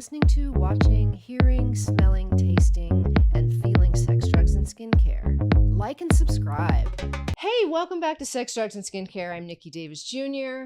listening to, watching, hearing, smelling, tasting, and feeling sex, drugs, and skincare. Like and subscribe. Hey, welcome back to Sex, Drugs, and Skincare. I'm Nikki Davis Jr.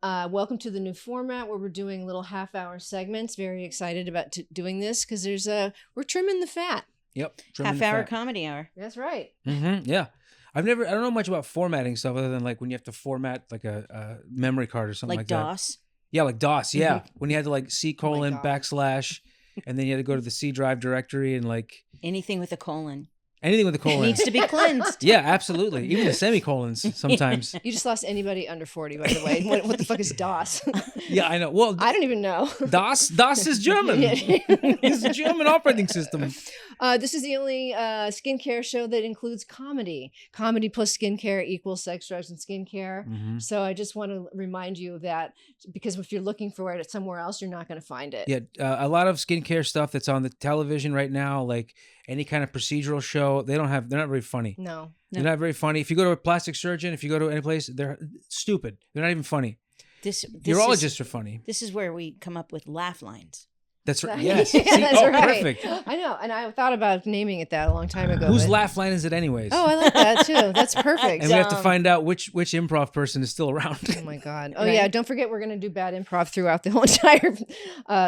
Welcome to the new format where we're doing little half-hour segments. Very excited about doing this because we're trimming the fat. Yep. Half-hour comedy hour. That's right. Mm-hmm. Yeah. I don't know much about formatting stuff other than like when you have to format like a memory card or something like that. DOS? Yeah, like DOS. Yeah. Mm-hmm. When you had to like C:// and then you had to go to the C drive directory and like Anything with a colon. anything with a colon. Needs to be cleansed. Yeah, absolutely. Even the semicolons sometimes. You just lost anybody under 40, by the way. What the fuck is DOS? Yeah, I know. Well, I don't even know. DOS is German. It's a German operating system. This is the only skincare show that includes comedy. Comedy plus skincare equals sex, drugs, and skincare. Mm-hmm. So I just want to remind you of that because if you're looking for it somewhere else, you're not going to find it. Yeah, a lot of skincare stuff that's on the television right now, like any kind of procedural show, they're not very funny. No. They're not very funny. If you go to a plastic surgeon, if you go to any place, they're stupid. They're not even funny. Urologists are funny. This is where we come up with laugh lines. That's right. Yes. Yeah, See? that's right. Perfect. I know. And I thought about naming it that a long time ago. Whose but- laugh line is it anyways? Oh, I like that too. That's perfect. And we have to find out which improv person is still around. Oh my God. Oh yeah. Don't forget we're going to do bad improv throughout the whole entire.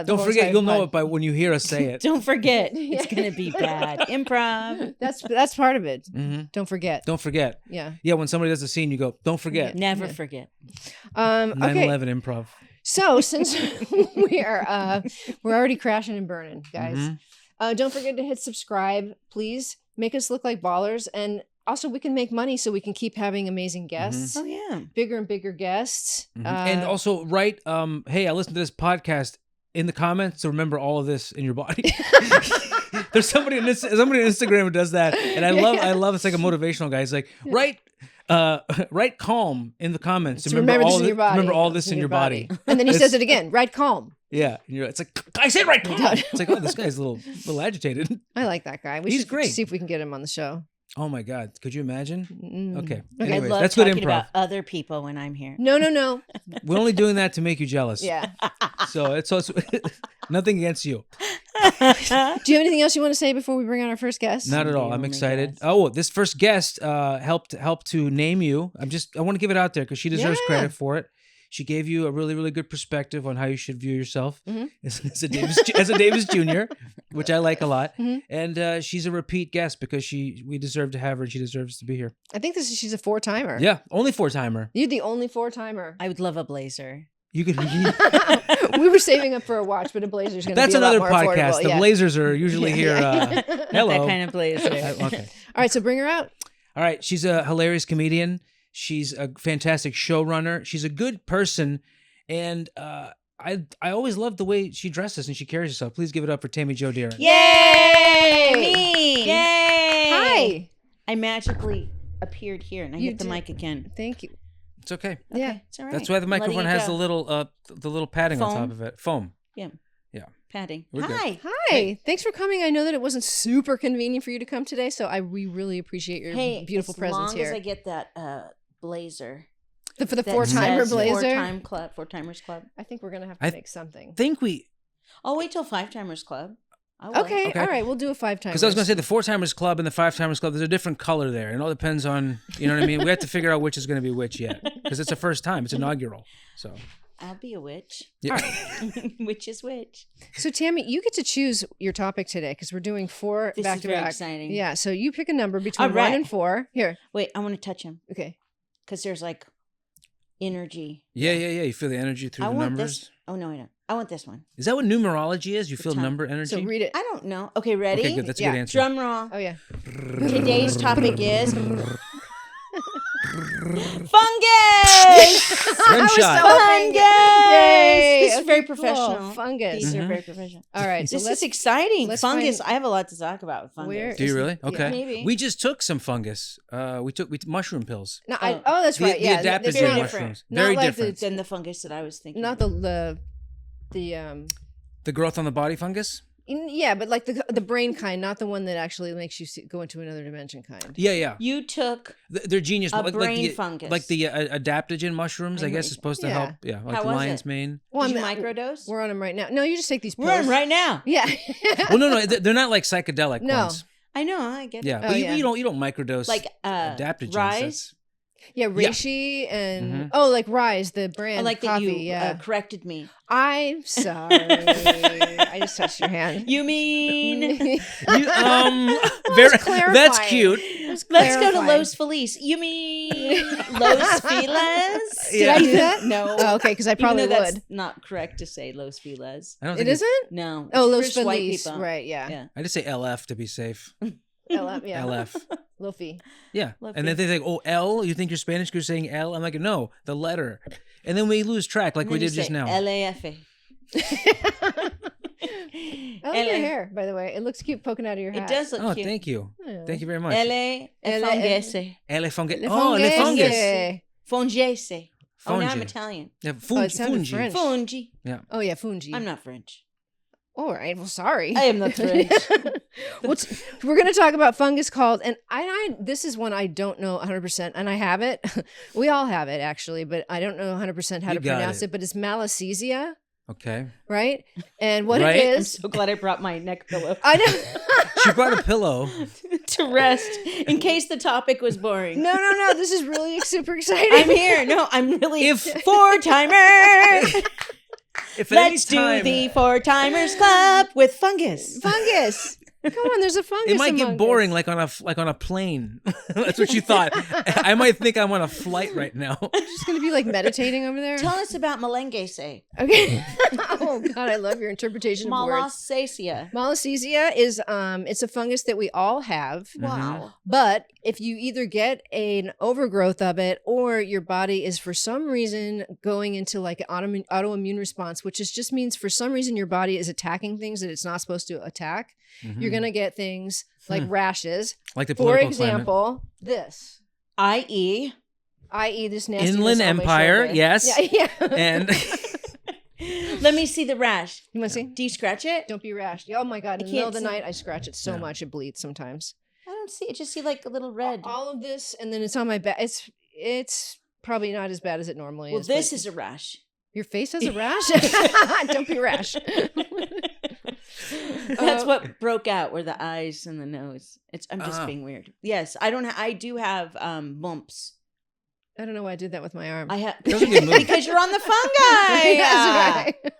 Don't forget, you'll know it by when you hear us say it. Don't forget. It's going to be bad. Improv. That's part of it. Mm-hmm. Don't forget. Don't forget. Yeah. Yeah, when somebody does a scene, you go, don't forget. Never forget. 9/11 improv. So since we're already crashing and burning, guys, don't forget to hit subscribe, please. Make us look like ballers, and also we can make money so we can keep having amazing guests. Oh yeah, bigger and bigger guests. And also write, hey, I listened to this podcast in the comments. So remember all of this in your body. There's somebody on Instagram who does that, and I love. It's like a motivational guy. He's like, write calm in the comments. Remember this in your body. Remember all this in your body. And then he says it again. Write calm. Yeah, it's like I said, write calm. It's like, oh, this guy's a little agitated. I like that guy. He's great. See if we can get him on the show. Oh my God, could you imagine? Okay. Anyways, I love that's talking good improv. about other people when I'm here. No. We're only doing that to make you jealous. Yeah. So it's nothing against you. Do you have anything else you want to say before we bring on our first guest? Not at all. I'm excited. Oh, this first guest helped to name you. I want to give it out there because she deserves credit for it. She gave you a really, really good perspective on how you should view yourself as a Davis Jr., which I like a lot. And she's a repeat guest because we deserve to have her and she deserves to be here. I think she's a 4-timer. Yeah, only 4-timer. You're the only 4-timer. I would love a blazer. You could. We were saving up for a watch, but a blazer's going to be That's a lot another more podcast. affordable. The Blazers are usually here. Hello. That kind of blazer. Okay. All right, so bring her out. All right, she's a hilarious comedian. She's a fantastic showrunner. She's a good person, and I always love the way she dresses and she carries herself. Please give it up for Tammy Jo Dearon. Yay! Me! Yay! Hi. I magically appeared here, and I hit the mic again. Thank you. It's okay. Yeah, it's all right. That's why the microphone has the little padding on top of it. Foam. Yeah. Padding. We're Hi. good. Hi. Thanks for coming. I know that it wasn't super convenient for you to come today, so we really appreciate your beautiful presence here. As long as I get that blazer. For the 4-timer blazer? 4-timers club. I think we're going to have to make something. I'll wait till 5-timers club. Okay. All right. We'll do a 5-timer. Because I was going to say the 4-timers club and the 5-timers club, there's a different color there. It all depends on, you know what I mean? We have to figure out which is going to be which yet. Because it's a first time. It's inaugural. So I'll be a witch. Yeah. All right. Which is which. So Tammy, you get to choose your topic today because we're doing 4 this back is to very back. Exciting. Yeah. So you pick a number between All right. 1 and 4. Here. Wait, I want to touch him. Okay. Because there's like energy. Yeah. You feel the energy through the numbers. This. Oh, no, I don't. I want this one. Is that what numerology is? You feel number energy? So read it. I don't know. Okay, ready? Okay, good. That's a good answer. Drum roll. Oh, yeah. Today's topic is fungus! Rimshot. Fungus! Yay! This is very Okay, cool. professional. Fungus. These are very professional. All right. So This is exciting. let's Fungus. find- I have a lot to talk about with fungus. Where- Do you really? Okay. maybe. We just took some fungus. We took mushroom pills. No, that's The, right. the Yeah. adaptogen They're not mushrooms. Not Very like different. Than the fungus that I was thinking. Not the The growth on the body fungus? Yeah, but like the brain kind, not the one that actually makes you go into another dimension kind. Yeah. You took They're genius. a brain fungus. Like the adaptogen mushrooms, I guess, is supposed to help. Yeah, like How the was lion's it? mane. Well, Did you microdose? We're on them right now. No, you just take these pills. We're on right now. Yeah. Well, no, they're not like psychedelic No. ones. I know. I get Yeah, it. but yeah. you don't microdose Like adaptogens. Rise. Yeah, reishi and Mhm. like Rise, the brand. I like that coffee, you corrected me. I'm sorry. I just touched your hand. You mean? Very, clarifying. that's cute. Let's go to clarifying. Los Feliz. You mean Los Feliz? Did I do that? No. Oh, okay, because I probably Even though would. that's not correct to say Los Feliz. I don't It think it's- isn't? No. Oh, It's Los for white Feliz. people. Right, yeah. Yeah. I just say LF to be safe. LF, yeah. LF. Luffy. Yeah. Love And then they think, oh, L? You think you're Spanish because you're saying L? I'm like, no, the letter. And then we lose track like we did just now. LAF. I like your hair, by the way. It looks cute poking out of your hat. It does look Oh, cute. thank you. Yeah. Thank you very much. LA fungus. Le fungus. Le Oh, le fungus. Fungese. Oh, now I'm Fungi. Italian. Yeah, Oh, it sounded fungi. French. Fungi. Oh, yeah, fungi. I'm not French. All right. Well, sorry. I am not French. We're going to talk about fungus called, and I this is one I don't know 100%, and I have it. We all have it, actually, but I don't know 100% how You to got pronounce it. it, but it's Malassezia, Okay. right? And what Right? it I'm is... so glad I brought my neck pillow I know. She brought a pillow. to rest in case the topic was boring. No. This is really super exciting. I'm here. No, I'm really If- four-timer. If at any Let's time- do the Four-Timers Club with fungus. Fungus. Come on, there's a fungus It might get among boring, us. like on a plane. That's what you thought. I might think I'm on a flight right now. Just going to be like meditating over there. Tell us about Malengese. Okay. Oh God, I love your interpretation of words. Malassezia. Malassezia is it's a fungus that we all have. Wow. But if you either get an overgrowth of it or your body is for some reason going into like an autoimmune response, which just means for some reason your body is attacking things that it's not supposed to attack, you're going to get things like rashes. Like the For political example, this. I.e. I.e. this nasty Inland Empire, yes. Yeah. And Let me see the rash. You want to see? Do you scratch it? Don't be rash. Oh my God. In the can't middle of the see. night, I scratch it so Yeah. much it bleeds sometimes. I don't see it. Just see like a little red. All of this, and then it's on my back. It's probably not as bad as it normally Well, is. this but is a rash. your face has a rash. Don't be rash. That's what broke out were the eyes and the nose. I'm just being weird. Yes, I don't. I do have bumps. I don't know why I did that with my arm. I have That was a good move. because you're on the fungi. That's right.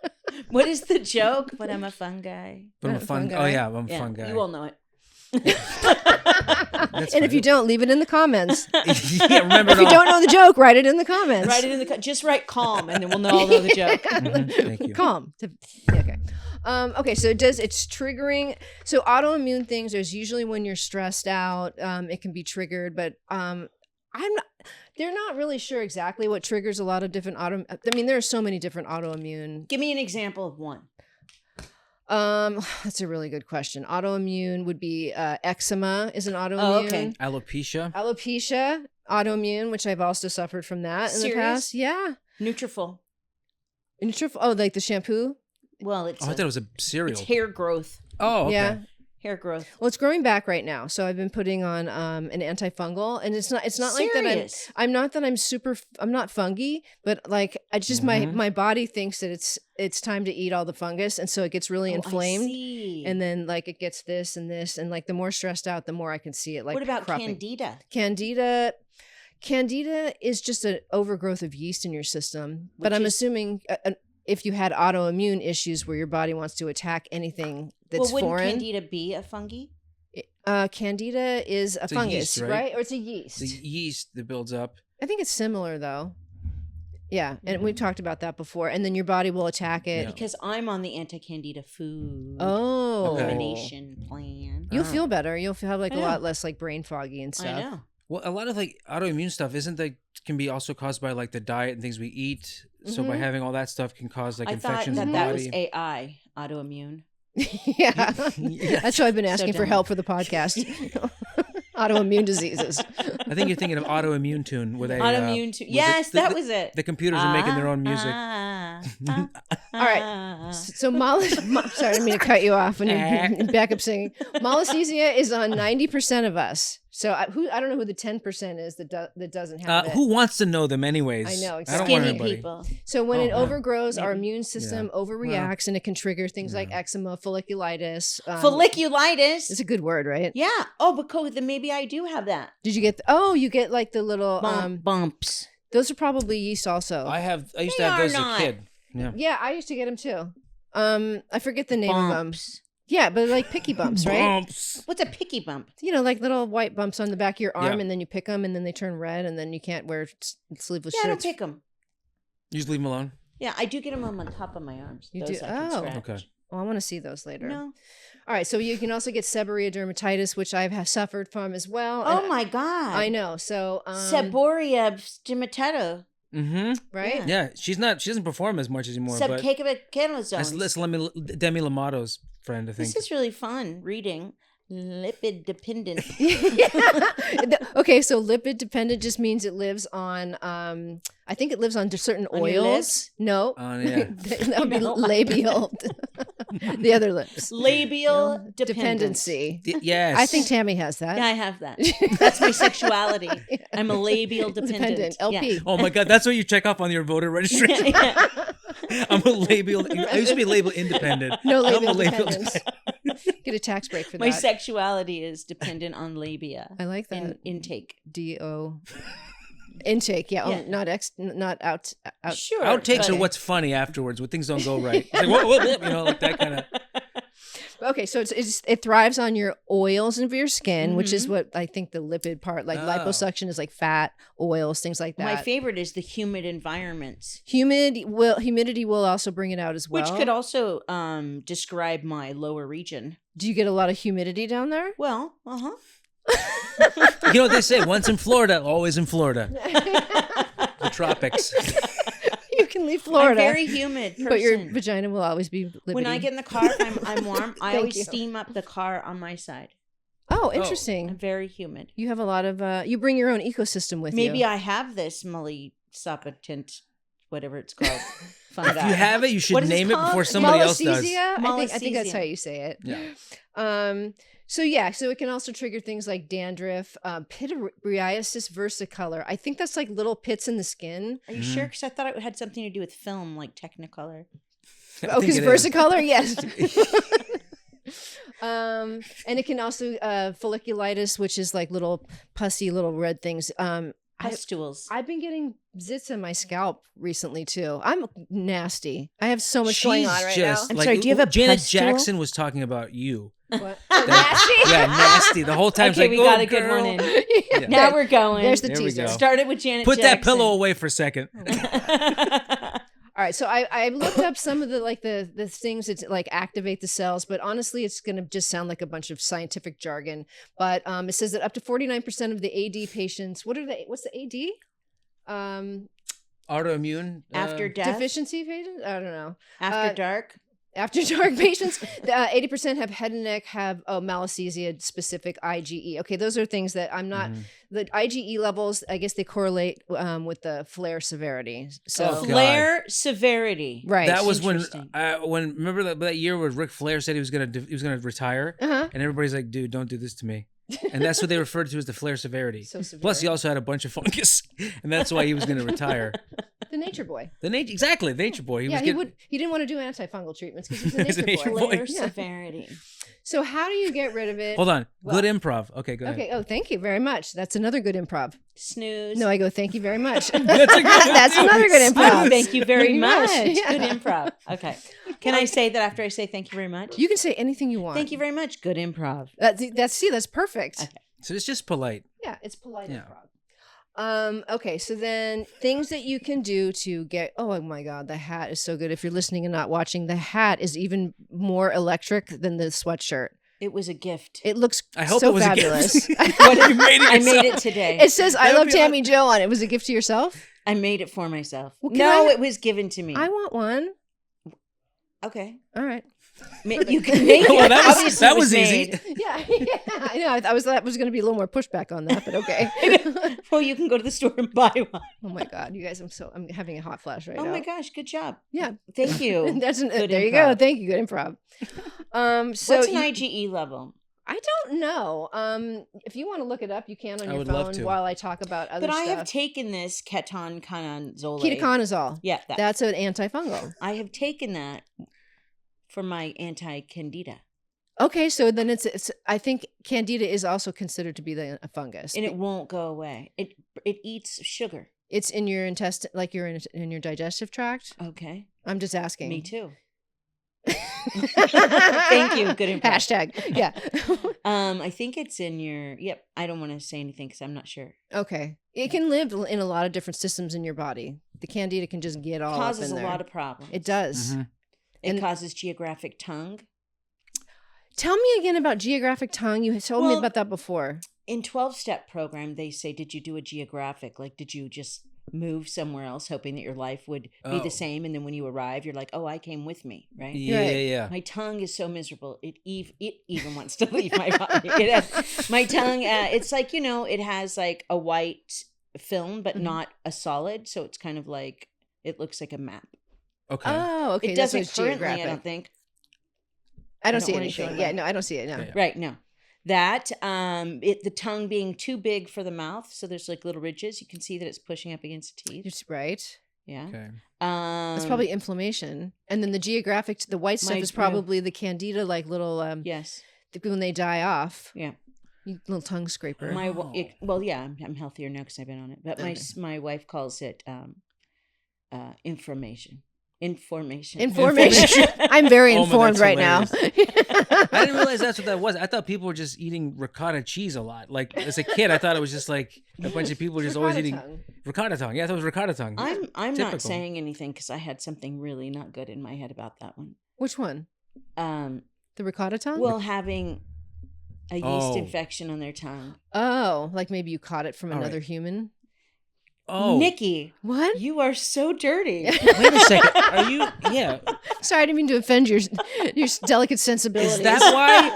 What is the joke? But I'm a fungi. but I'm a fun. Fungi. Oh yeah, I'm a fun guy. You all know it. That's And if fine. you don't, leave it in the comments. yeah, remember If you don't know the joke, write it in the comments. Write it in the just write calm, and then we'll all know the joke. Thank you. Calm. Okay. Okay, so it's triggering. So autoimmune things, there's usually when you're stressed out, it can be triggered, but they're not really sure exactly what triggers a lot of different there are so many different autoimmune. Give me an example of one. That's a really good question. Autoimmune would be eczema is an autoimmune. Oh, okay. Alopecia. Alopecia, autoimmune, which I've also suffered from that in the Serious? past. Yeah. Nutrafol. Like the shampoo. Well, it's Oh, I thought it was a cereal. it's hair growth. Oh, okay. Yeah. Hair growth. Well, it's growing back right now, so I've been putting on an antifungal, and it's not like that. Serious? I'm not that I'm not fungy, but like I just my body thinks that it's time to eat all the fungus, and so it gets really inflamed, I see. and then like it gets this and this, and like the more stressed out, the more I can see it. Like what about cropping. candida? Candida is just an overgrowth of yeast in your system, but Which I'm is- assuming if you had autoimmune issues where your body wants to attack anything that's Well, wouldn't foreign. candida be a fungi? Candida is a It's a fungus, yeast, right? right? Or it's a yeast. The yeast that builds up. I think it's similar though. Yeah, and we've talked about that before. And then your body will attack it. Yeah. Because I'm on the anti-candida food Oh, Okay. elimination plan. You'll feel better. You'll have like I a know. lot less like brain foggy and stuff. I know. Well, a lot of like autoimmune stuff can be also caused by like the diet and things we eat. So by Mhm. having all that stuff can cause like I thought infections that in the that body. was AI, autoimmune. Yeah, Yeah. that's why I've been asking for dumb. help for the podcast. Autoimmune diseases. I think you're thinking of autoimmune tune where they Autoimmune too. was it Yes, the- that the- was it. The computers are making their own music. Ah. All right. So sorry, I didn't mean to cut you off when you're back up singing. Malassezia is on 90% of us. So I don't know who the 10% is that doesn't have it. Who wants to know them anyways? I know, I exactly. don't want Skinny anybody. people. So when it overgrows, Maybe. our immune system overreacts, and it can trigger things like eczema, folliculitis. Folliculitis. It's a good word, right? Yeah. Oh, but then maybe I do have that. Did you get? You get like the little Bumps. Those are probably yeast also. I used They to have are those as not. a kid. Yeah. Yeah, I used to get them too. I forget the name of them. Bumps. Yeah, but like picky bumps, right? Bumps. What's a picky bump? You know, like little white bumps on the back of your arm, Yeah. and then you pick them, and then they turn red, and then you can't wear sleeveless Yeah, I don't shirts. pick them. You just leave them alone. Yeah, I do get them on the top of my arms. You Those do? I can Oh. scratch. Okay. Well, I want to see those later. No. All right, so you can also get seborrhea dermatitis, which I've suffered from as well. Oh and my God. I know. So Seborrhea stigmatata. Mm-hmm. right? Yeah, she doesn't perform as much anymore. But Subcapitalizone. that's Demi Lomato's friend, I think. This is really fun reading. Lipid dependent. Okay, so lipid dependent just means it lives on I think it lives on certain On your oils. lips? No. Yeah. That would be No. labial. The other lips. Labial No, dependency. dependency. Yes. I think Tammy has that. Yeah, I have that. That's my sexuality. I'm a labial dependent. LP. Oh my God, that's what you check off on your voter registration. Yeah. I'm a label. I used to be label independent. No I'm label a label dependence. Get a tax break for My that. sexuality is dependent on labia. I like that. And intake. DO intake. Yeah. Yeah. Not out. Sure. Outtakes but- are what's funny afterwards when things don't go right. It's like, whoa, like that kind of. Okay, so it thrives on your oils of your skin, which is Mhm. what I think the lipid part, like Oh. liposuction, is like fat, oils, things like that. My favorite is the humid environments, Humidity will also bring it out as well. which could also describe my lower region. Do you get a lot of humidity down there? Well, uh-huh. You know what they say? Once in Florida, always in Florida. The tropics. You can leave Florida, I'm a very humid person. but your vagina will always be lippity. When I get in the car, if I'm warm, I Thank always you. steam up the car on my side. Oh, interesting. I'm very humid. You have a lot of. You bring your own ecosystem with you. Maybe I have this multi-sapotint, whatever it's called. Fungi. If you have it, you should What is it name it called? before somebody else does. Malassezia? I think that's Malassezia. how you say it. Yeah. So it can also trigger things like dandruff, pityriasis versicolor. I think that's like little pits in the skin. Are you sure? Because I thought it had something to do with film, like Technicolor. Oh, because it is. versicolor, yes. And it can also folliculitis, which is like little pussy little red things. Pustules. I've been getting zits in my scalp recently too. I'm nasty. I have so much going on right now. I'm sorry, do you have a Janet pustule? Jackson was talking about you. What? Nasty? Yeah, nasty. The whole time. Okay, like, we got "Oh, a good girl." one in. Yeah. Now we're going. There's the There we teaser. go. Started with Janet Put that Jackson. pillow away for a second. All right, so I looked up some of the things that like activate the cells, but honestly, it's going to just sound like a bunch of scientific jargon. But it says that up to 49% of the AD patients, what's the AD? Autoimmune. After death. Deficiency patients? I don't know. After dark. After dark patients, 80% have head and neck, have Malassezia specific IgE. Okay, those are things that I'm not. The IgE levels, I guess they correlate with the flare severity. So Oh, God. Flare severity. right, That was Interesting. when remember that year where Ric Flair said he was gonna retire, uh-huh. and everybody's like, "Dude, don't do this to me," and that's what they referred to as the flare severity. So severe. Plus, he also had a bunch of fungus, and that's why he was gonna retire. The nature boy. The nature boy. He didn't want to do antifungal treatments because he's a He's a nature nature boy. boy. Flare Yeah. severity. So how do you get rid of it? Hold on, Well- good improv. Okay, go ahead. Okay. Oh, thank you very much. That's another good improv. Snooze. No, I go, thank you very much. That's a good one, That's too. another good Oh, improv. thank you very much. Yeah. Good improv. Okay. Can I say that after I say thank you very much? You can say anything you want. Thank you very much. Good improv. That's perfect. Okay. So it's just polite. Yeah, it's polite Yeah. improv. Okay, so then things that you can do to get, oh my God, the hat is so good. If you're listening and not watching, the hat is even more electric than the sweatshirt. It was a gift. It looks I hope so it was fabulous. a gift. You made it I made it yourself. today. It says, I That'd love be Tammy Jo on it. Was it a gift to yourself? I made it for myself. Well, can No, I- it was given to me. I want one. Okay. All right. You can make Well, it. that Obviously was that it was easy. made. Yeah, I know. I was that was going to be a little more pushback on that, but okay. Well, you can go to the store and buy one. Oh my God, you guys! I'm having a hot flash right now. Oh my gosh, good job. Yeah. Thank you. There Good you improv. go. Thank you. Good improv. So What's an IgE level? I don't know. If you want to look it up, you can on I your would love phone to. while I talk about other But I stuff. have taken this Ketoconazole. Ketoconazole. Yeah, That's an antifungal. I have taken that for my anti-candida. Okay, so then it's. I think candida is also considered to be a fungus, And it won't go away. It eats sugar. it's in your intestine, like you're in your digestive tract. Okay. I'm just asking. Me too. Thank you. Good improv. Hashtag. Yeah. I think it's in your. Yep. I don't want to say anything because I'm not sure. Okay. It can live in a lot of different systems in your body. The candida can just get all Causes up in a there. lot of problems. It does. Mhm. It and- causes geographic tongue. Tell me again about geographic tongue. You had told me Well- about that before. In 12-step program, they say, did you do a geographic? Like, did you just move somewhere else hoping that your life would be Oh. the same? And then when you arrive, you're like, oh, I came with me, right? Yeah, Right. yeah. My tongue is so miserable. It even wants to leave my body. My tongue, it's like, it has like a white film, but Mhm. not a solid. So it's kind of like, it looks like a map. Okay. Oh, okay. It that's what doesn't it's currently, I geographic. don't think. I don't don't see wanna anything. show it, Yeah, right? no, I don't see it. No. Yeah. Right, no. That, the tongue being too big for the mouth. So there's like little ridges. You can see that it's pushing up against the teeth. It's right. Yeah. Okay. It's probably inflammation, and then the geographic, the white stuff My- is probably the candida, like little Yes. when they die off. Yeah. Little tongue scraper. Well, yeah, I'm healthier now because I've been on it. But Okay. my wife calls it information. Information. Information. I'm very Oh my, informed that's right now. I didn't realize that's what that was. I thought people were just eating ricotta cheese a lot. Like as a kid, I thought it was just like a bunch of people just always Ricotta eating tongue. ricotta tongue. Yeah, I thought it was ricotta tongue. I'm Typical. not saying anything because I had something really not good in my head about that one. Which one? The ricotta tongue? Well, having a yeast Oh. infection on their tongue. Oh, like maybe you caught it from All right. another human. Oh, Nikki, What? you are so dirty. wait a second. Are you? Yeah. Sorry, I didn't mean to offend your delicate sensibilities. Is that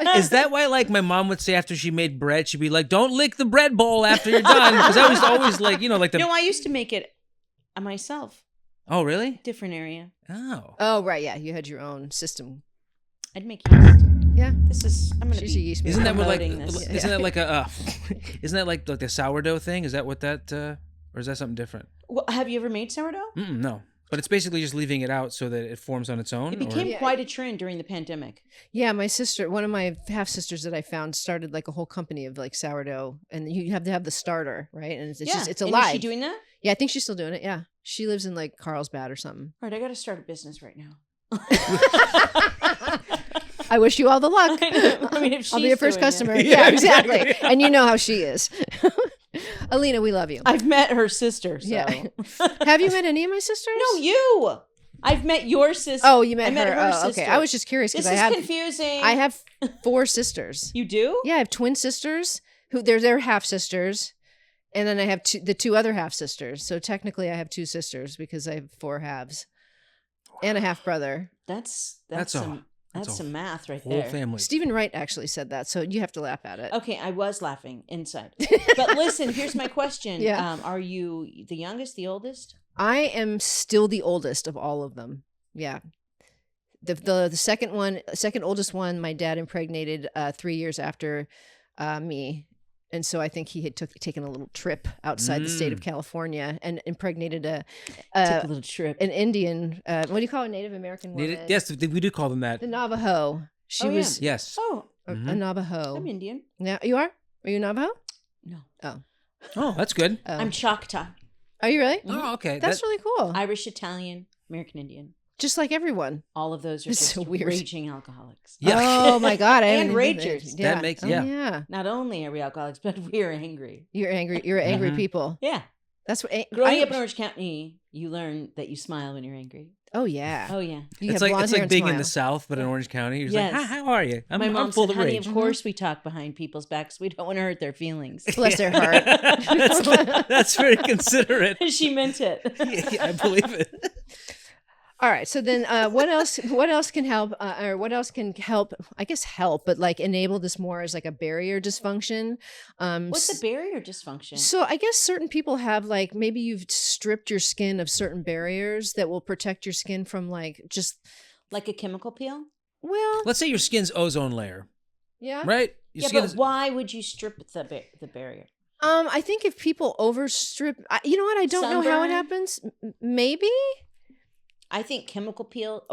why? Is that why? Like my mom would say after she made bread, she'd be like, "Don't lick the bread bowl after you're done," because I was always like, like the. No, I used to make it myself. Oh, really? Different area. Oh. Oh, right. Yeah, you had your own system. I'd make yeast. Yeah. I'm gonna She's a be. yeast Isn't that what like? promoting this. Isn't that like a? Isn't that like the sourdough thing? Is that what that? Or is that something different? Well, have you ever made sourdough? No. But it's basically just leaving it out so that it forms on its own. It became Yeah. quite a trend during the pandemic. Yeah, my sister, one of my half sisters that I found, started like a whole company of like sourdough, and you have to have the starter, right? And it's just it's And alive. is she doing that? Yeah, I think she's still doing it. Yeah, she lives in like Carlsbad or something. All right, I got to start a business right now. I wish you all the luck. I know. I mean, if I'll be your she's first doing it. customer. Yeah, Yeah, exactly. exactly. And you know how she is. Alina, we love you. I've met her sister. So. Yeah. Have you met any of my sisters? No, you. I've met your sister. Oh, you met I met her. her Oh, okay. sister. I was just curious This because is I confusing. have 4 sisters. You do? Yeah, I have twin sisters who they're half sisters, and then I have the 2 other half sisters. So technically, I have 2 sisters because I have 4 halves and a half brother. That's That's some a some math right Whole there. family. Stephen Wright actually said that, so you have to laugh at it. Okay, I was laughing inside. But listen, here's my question. Yeah. Are you the youngest, the oldest? I am still the oldest of all of them. Yeah. The second oldest one, my dad impregnated 3 years after me. And so I think he had taken a little trip outside the state of California and impregnated Took a little trip. an Indian, what do you call a Native American woman? Yes, we do call them that. The Navajo. She Oh, yeah. was Yes. Oh, a Mhm. Navajo. I'm Indian. Now you are? Are you Navajo? No. Oh, that's good. Oh. I'm Choctaw. Are you really? Oh, okay. That's really cool. Irish, Italian, American Indian. Just like everyone. All of those are It's just so weird. raging alcoholics. Yeah. Oh my God. I And haven't even- ragers. Yeah. That makes- Oh, yeah. yeah. Not only are we alcoholics, but we're angry. You're angry. You're angry Mhm. people. Yeah. That's what. Growing up in Orange County, you learn that you smile when you're angry. Oh yeah. Oh, yeah. You It's have like blonde hair and being in smile. the South, but in Orange County. You're Yes. like, how are you? My I'm mom full said, of honey, rage. of course we talk behind people's backs. We don't want to hurt their feelings. Bless their heart. that's very considerate. She meant it. Yeah, I believe it. All right. So then, what else? What else can help? Or what else can help? I guess help, but like enable this more as like a barrier dysfunction. What's the barrier dysfunction? So I guess certain people have like maybe you've stripped your skin of certain barriers that will protect your skin from like just like a chemical peel. Well, let's say your skin's ozone layer. Yeah. Right. Your skin but why would you strip the barrier? I think if people overstrip, you know what? I don't know how it happens. Maybe. I think chemical peel.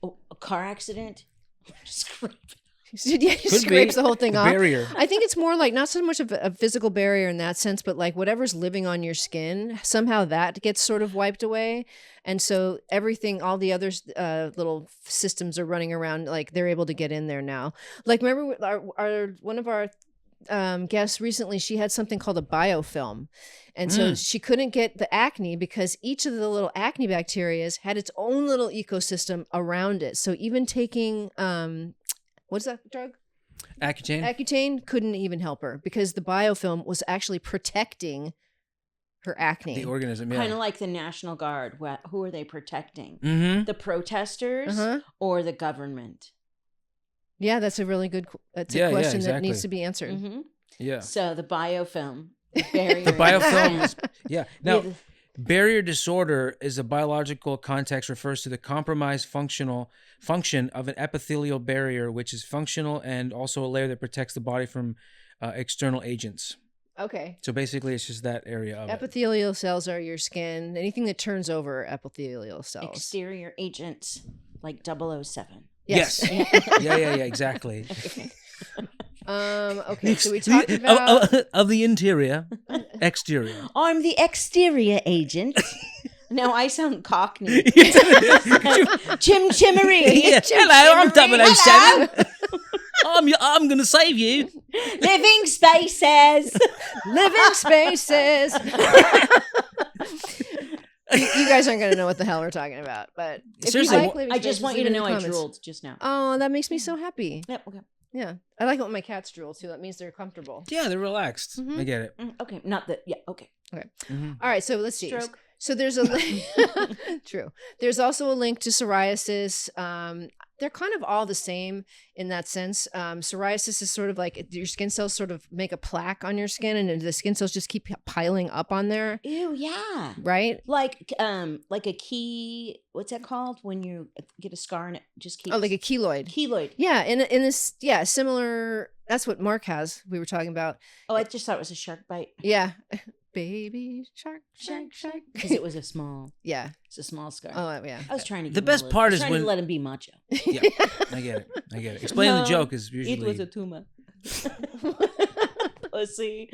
A car accident. Yeah, scrapes the whole thing off. Barrier. I think it's more like not so much of a physical barrier in that sense, but like whatever's living on your skin, somehow that gets sort of wiped away. And so everything, all the other little systems are running around, like they're able to get in there now. Like remember our one of our guests recently, she had something called a biofilm. And so she couldn't get the acne because each of the little acne bacteria had its own little ecosystem around it. So even taking, what's that drug? Accutane. Accutane couldn't even help her because the biofilm was actually protecting her acne. The organism, yeah. Kind of like the National Guard. Who are they protecting? Mm-hmm. The protesters or the government? Yeah, that's a really good question that needs to be answered. Mm-hmm. Yeah. So the biofilm. The barrier. The biofilm is, yeah. Now, barrier disorder is a biological context refers to the compromised function of an epithelial barrier, which is functional and also a layer that protects the body from external agents. Okay. So basically, it's just that area of epithelial cells are your skin. Anything that turns over epithelial cells. Exterior agents like 007. Yes. Yeah, exactly. Okay, so we talked about of the interior, exterior. I'm the exterior agent. No, I sound Cockney. Chim chimmery. Yeah. Hello, I'm 007. I'm gonna save you. Living spaces. Living spaces. You guys aren't going to know what the hell we're talking about, but seriously, I just want you to know I drooled just now. Oh, that makes me so happy. Yep. Okay. Yeah, I like it when my cats drool too. That means they're comfortable. Yeah, they're relaxed. I get it. Okay, not that. Yeah. Okay. Okay. All right. So let's see. Stroke. So there's a true. There's also a link to psoriasis. They're kind of all the same in that sense. Psoriasis is sort of like your skin cells sort of make a plaque on your skin, and the skin cells just keep piling up on there. Ew, yeah. Right? Like a key. What's that called when you get a scar and it just keeps? Oh, like a keloid. Keloid. Yeah, in this, similar. That's what Mark has. We were talking about. Oh, I just thought it was a shark bite. Yeah. Baby shark. Because it was a small. Yeah. It's a small scar. Oh, yeah. I was trying to. The best part is when to let him be macho. Yeah, I get it. Explaining the joke is usually. It was a tumor. Pussy.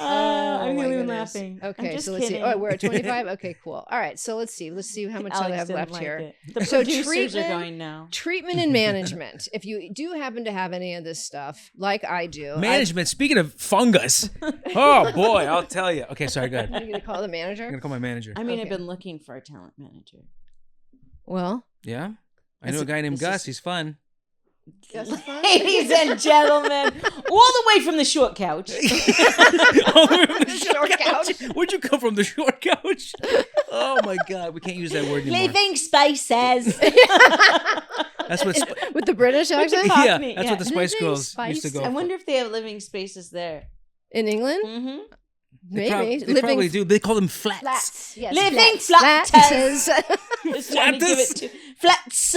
I'm the only one laughing. Okay, so let's see. Oh, we're at 25. Okay, cool. All right, so let's see. Let's see how much I have left here. The producers are going now. Treatment and management. If you do happen to have any of this stuff, like I do. Management. Speaking of fungus. Oh boy, I'll tell you. Okay, sorry. Go ahead. Are you gonna call the manager? I'm gonna call my manager. I mean, I've been looking for a talent manager. Well, yeah, I know a guy named Gus. He's fun. Ladies and gentlemen, all the way from the short couch. Short couch. Where'd you come from? The short couch? Oh my God, we can't use that word anymore. Living spaces. That's what with the British accent. Yeah, that's what the Spice Girls used to go. I wonder if they have living spaces there in England. Mm-hmm. Maybe they probably do. They call them flats. Yes, living flatters. Flats.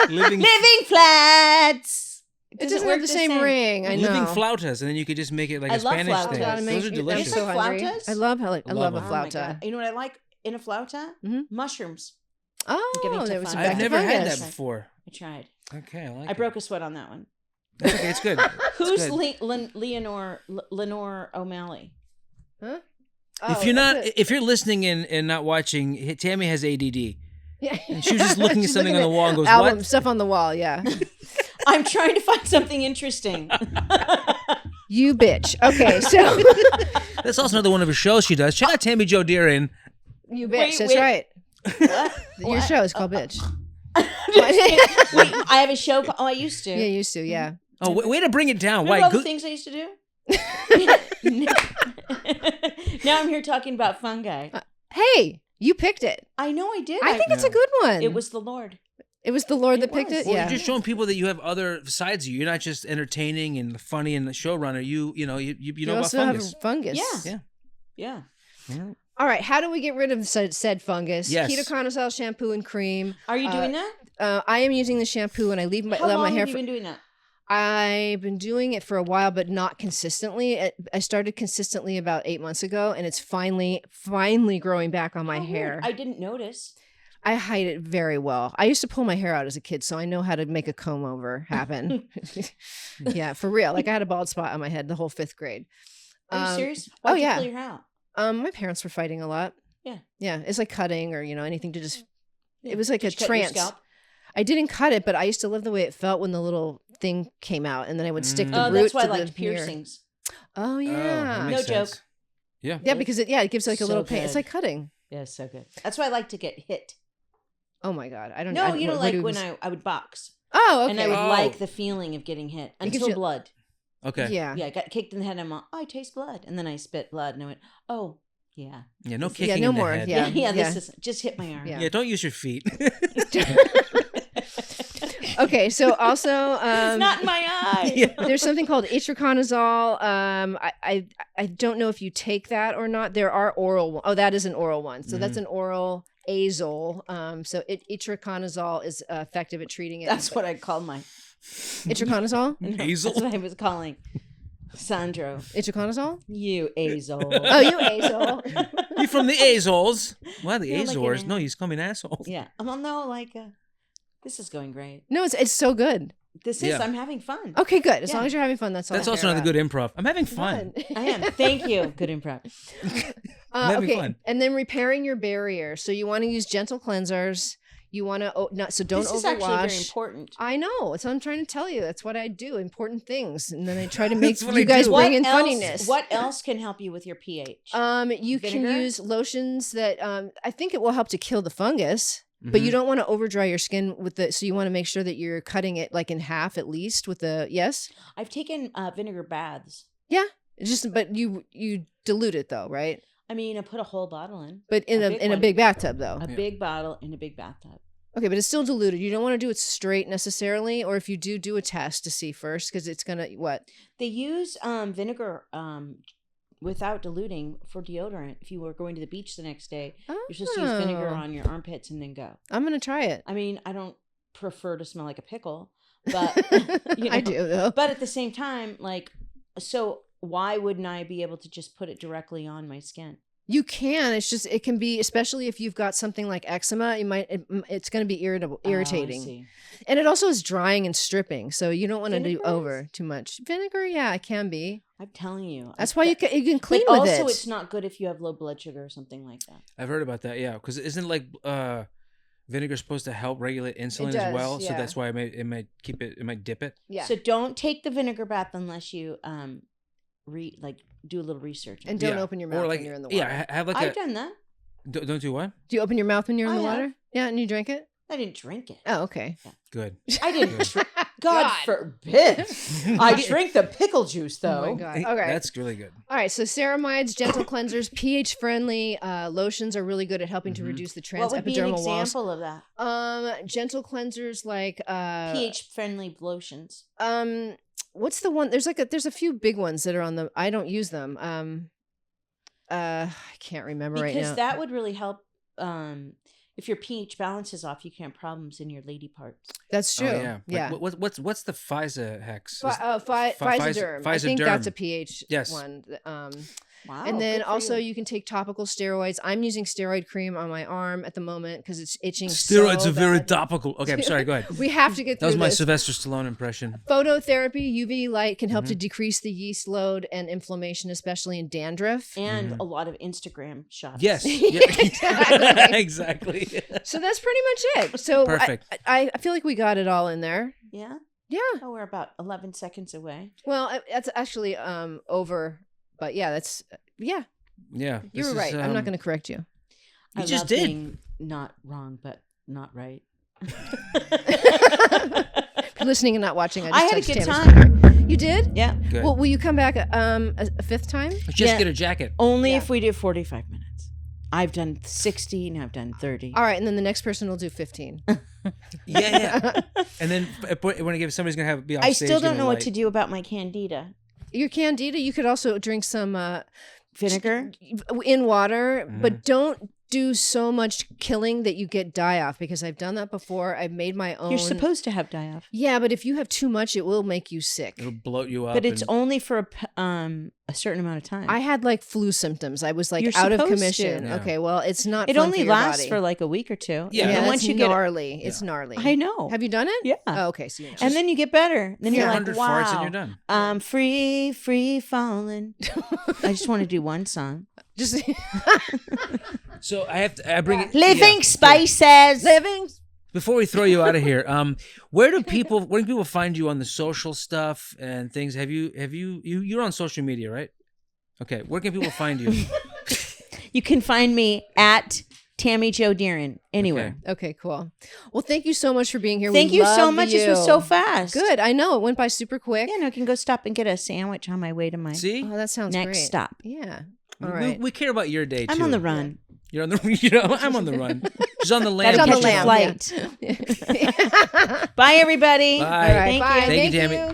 Living flats. It doesn't have the same ring. I know. Living flautas, and then you could just make it like a Spanish flautas. thing. Those are delicious. I'm so hungry. I love a flauta. You know what I like in a flauta? Mushrooms. Oh, there was I've never had that before. I tried. Okay, I broke a sweat on that one. Okay, it's good. Who's Lenore O'Malley? Huh? If you're listening and not watching, Tammy has ADD. Yeah, and she was just looking at something on the wall and goes, album, "What?" Stuff on the wall. Yeah. I'm trying to find something interesting. You bitch. Okay, so that's also another one of her shows she does. Check out Tammy Jo Dearon. You bitch. That's right. What? Your show is called Bitch. Wait, I have a show. I used to. Yeah, you used to. Yeah. Oh, way to bring it down. Remember all the things I used to do? Now I'm here talking about fungi. Hey, you picked it. I know I did. I think it's a good one. It was the Lord. It was the Lord It that picked was. it. Well, Yeah. you're just showing people that you have other sides of you. You're not just entertaining and funny and the showrunner. You know about also fungus. have fungus. Yeah. Yeah. Yeah. All right. How do we get rid of said fungus? Yes. Ketoconazole shampoo and cream. Are you doing that? I am using the shampoo and I leave How let long my hair. have you been doing that? I've been doing it for a while, but not consistently. I started consistently about 8 months ago, and it's finally growing back on my Oh, hair. weird. I didn't notice. I hide it very well. I used to pull my hair out as a kid, so I know how to make a comb over happen. Yeah, for real. Like I had a bald spot on my head the whole 5th grade. Are you serious? Oh, Why'd you yeah. pull your hair out? My parents were fighting a lot. Yeah. Yeah, it's like cutting or anything to just. Yeah. It was like Did a you cut your trance. scalp? I didn't cut it, but I used to love the way it felt when the little thing came out, and then I would stick the Oh, root that's why I to the liked mirror. piercings. Oh yeah. that makes No joke. sense. Yeah. Yeah, because it gives like a So little pain. It's good. like cutting. Yeah, so good. That's why I like to get hit. Oh my god, I don't. No, I, you know, where like do we when s- I would box. Oh, okay. And I would Oh. like the feeling of getting hit gives until you- blood. Okay. Yeah. Yeah, I got kicked in the head and I'm like, oh, I taste blood. And then I spit blood and I went, oh, yeah. Yeah. No Yeah, kicking no in the more. head. Yeah. Yeah, this is just hit my arm. Yeah. Yeah. Don't use your feet. Okay, so also It's not in my eye. Yeah. there's something called itraconazole. I don't know if you take that or not. There are oral. Oh, that is an oral one. So that's an oral azole. So itraconazole is effective at treating it. That's what I call my Itraconazole. Hazel. That's what I was calling Sandro. Itraconazole. You azole. Oh, you azole. You from the Azores? Well, the Yeah, like Azores. in a- No, he's coming asshole. Yeah. Well, no, like, this is going great. No, it's so good. This is, Yeah. I'm having fun. Okay, good. As Yeah. long as you're having fun, that's all. That's I also care another about. good improv. I'm having fun. I am. Thank you. Good improv. Having Okay, fun. and then repairing your barrier. So you want to use gentle cleansers. You want to not so don't This is overwash. actually very important. I know. That's what I'm trying to tell you. That's what I do. Important things, and then I try to make That's what you I guys do. bring in else, funniness. What else can help you with your pH? You can Vinegar? use lotions that I think it will help to kill the fungus. But Mhm. you don't want to over dry your skin with the. So you want to make sure that you're cutting it like in half at least with the yes. I've taken vinegar baths. Yeah. It's just but you dilute it though, right? I mean, I put a whole bottle in. But in A a big in a one. big bathtub though. A big bottle in a big bathtub. Okay, but it's still diluted. You don't want to do it straight necessarily, or if you do a test to see first, because it's gonna what? They use vinegar without diluting for deodorant. If you were going to the beach the next day, you're supposed to use vinegar Oh. on your armpits and then go. I'm gonna try it. I mean, I don't prefer to smell like a pickle, but you know, I do though. But at the same time, like, so why wouldn't I be able to just put it directly on my skin? You can. It's just it can be, especially if you've got something like eczema. It's going to be irritating, Oh, I see. and it also is drying and stripping. So you don't want to do Vinegar is? over too much vinegar. Yeah, it can be. I'm telling you. That's why you can clean But with also, it. it's not good if you have low blood sugar or something like that. I've heard about that. Yeah, because isn't like vinegar supposed to help regulate insulin as does, well? So yeah. that's why it might dip it. Yeah, So don't take the vinegar bath unless you do a little research. and don't Yeah. open your Or mouth like when you're in the water. yeah, have like I've a done that. don't do what? Do you open your mouth when you're in I the have. water? Yeah, and you drink it. I didn't drink it. Oh, okay. Good. I didn't. Good. God forbid. I drink the pickle juice though. Oh my god. Hey, Okay. That's really good. All right, so ceramides, gentle cleansers, pH friendly lotions are really good at helping to Mhm. reduce the What would be an transepidermal walls. example of that? Gentle cleansers like pH friendly lotions. what's the one? There's a few big ones that are on the. I don't use them. I can't remember right Because now. that would really help. If your pH balance is off, you can have problems in your lady parts. That's true. Oh, yeah. Yeah. Like, what's the FISA hex? Physoderm. I think that's a Physoderm. pH Yes. one. Wow. And then good for also you. you can take topical steroids. I'm using steroid cream on my arm at the moment because it's itching. Steroids so are very bad. topical. Okay, I'm sorry. Go ahead. We have to get That through was my this. Sylvester Stallone impression. Phototherapy, UV light can help to Mhm. decrease the yeast load and inflammation, especially in dandruff. and a lot of Instagram shots. Yes. Exactly. Exactly. So that's pretty much it. So Perfect. I feel like we got it all in there. Yeah. Yeah. Oh, we're about 11 seconds away. Well, that's actually over, but yeah, that's yeah. Yeah. You were right. I'm not going to correct you. You I just love did. being not wrong, but not right. If you're listening and not watching, I I just had a touched good Tammy's time. You did? Yeah. Good. Well, will you come back a fifth time? Just Yeah. get a jacket. Only Yeah. if we do 45 minutes. I've done 60 and I've done 30. All right, and then the next person will do 15. Yeah. And then when somebody's gonna be off I stage still don't gonna know what light. to do about my candida. Your candida, you could also drink some Vinegar? in water, Mm-hmm. but don't do so much killing that you get die-off, because I've done that before. I've made my own. You're supposed to have die-off. Yeah, but if you have too much, it will make you sick. It'll bloat you up. But it's and- only for a certain amount of time. I had like flu symptoms. I was like You're out of supposed commission. to. Yeah. Okay, well, it's not. it fun only for your lasts body. for like a week or two. Yeah. And Yeah, then once once you get gnarly. It's gnarly. I know. Have you done it? Yeah. Oh, okay, so you know. And then you get better. Then you're like, 400 wow. farts and you're done. I'm free falling. I just want to do one song. just So I bring it. Living yeah. Spices. living. Before we throw you out of here, where can people find you on the social stuff and things? You're on social media, right? Okay, where can people find you? You can find me at Tammy Jo Dearon anywhere. Okay, cool. Well, thank you so much for being here. Thank We you so love much. This was you. so fast. Good. I know it went by super quick. Yeah, no, I can go stop and get a sandwich on my way to my See, Oh, that sounds next great. stop. Yeah. All right. we care about your day too. I'm on the run. You're on the. I'm on the run. She's on the land. Gotta Catch the a lamb, flight. Bye, everybody. Bye. All right. Thank Bye. you. Thank you, Tammy. you.